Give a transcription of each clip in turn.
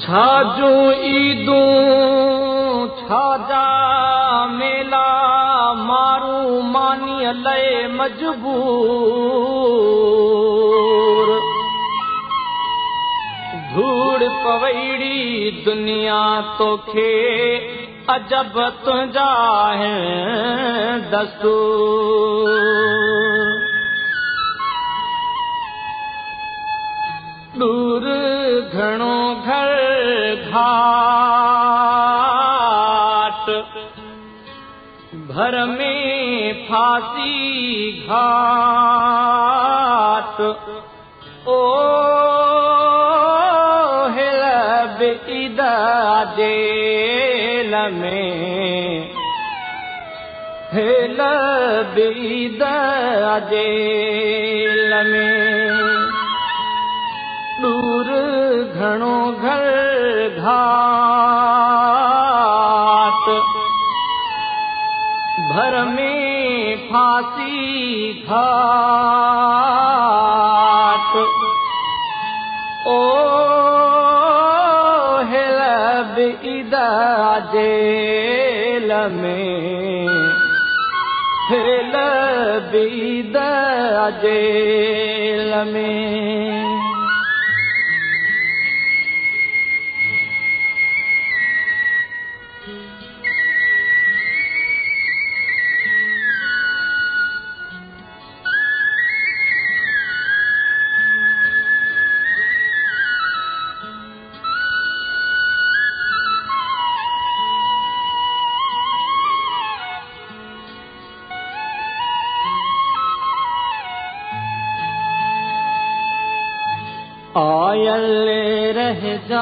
छाजू ईदू छाजा मेला मारू मानी लय मजबूर धूड़ पवैड़ी दुनिया तोखे अजब तुंहिंजा है दस्तूर दूर घणो घर घाट भर में फांसी घाट ओ हिल बिद जेल में हिल बिद जेल में दूर घणो घर घाट भर में फांसी घाट ओ हिल बिद जेल में हिल बिद जेल में आयल रह जा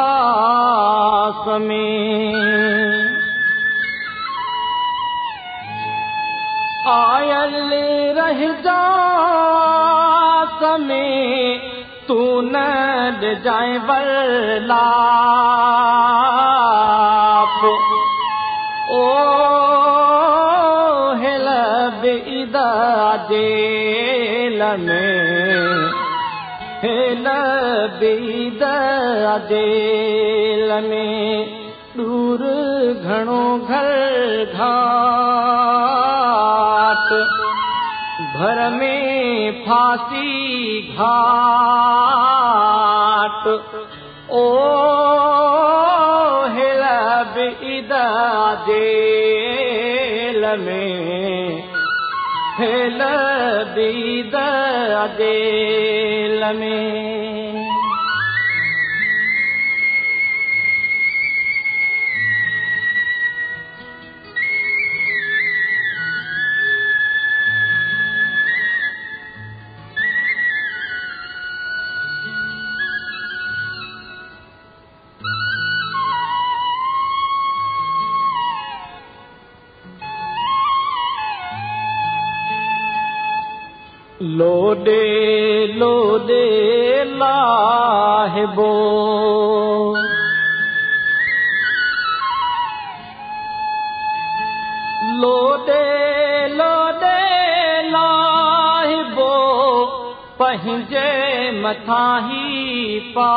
आस में आयल रह जा आस में तू न जाए वरलाप ओ हिल बिद जेल में हिल बिद जेल में दूर घणो घर घाट भर में फांसी घाट ओ हिल बिद जेल में हिल बिद जेल में लोडे लोडे लाहिबो लोडे लोडे लाहिबो पंहिंजे मथां ही पाप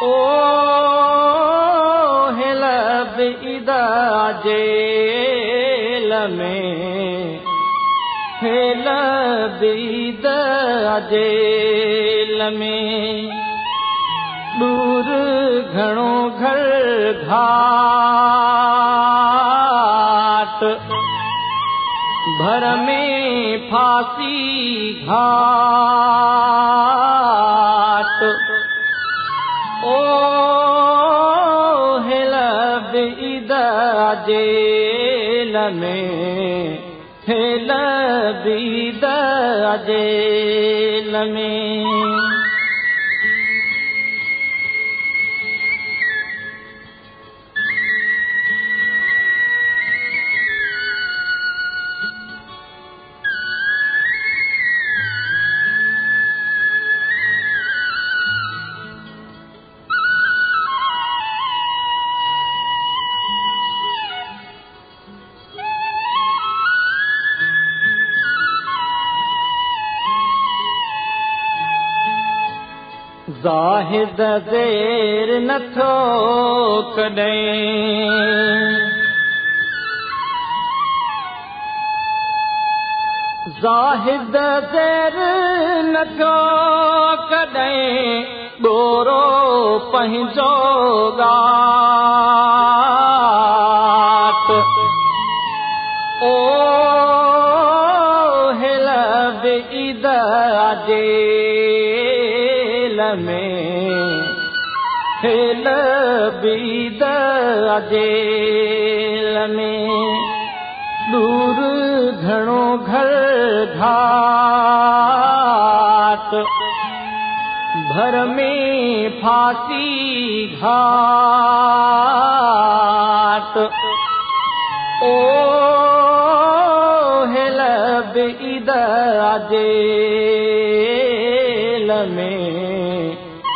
ओ हिल बिद जेल में हिल बिद जेल में दूर घणो घर घाट भर में फांसी घाट ओ हिल बिद जेल में हिल बिद जेल में ज़ाहिद ज़ेर नथो कॾहिं ज़ाहिद ज़ेर नथो कॾहिं ॻोरो पंहिंजो ॻाट ओ हिल ईद जेल में हिल बीद जेल में दूर घणो घर घाट भर में फांसी घाट ओ हिल बीद जेल में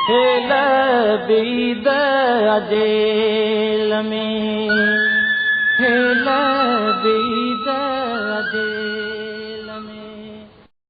हिल बीद जेल में हिल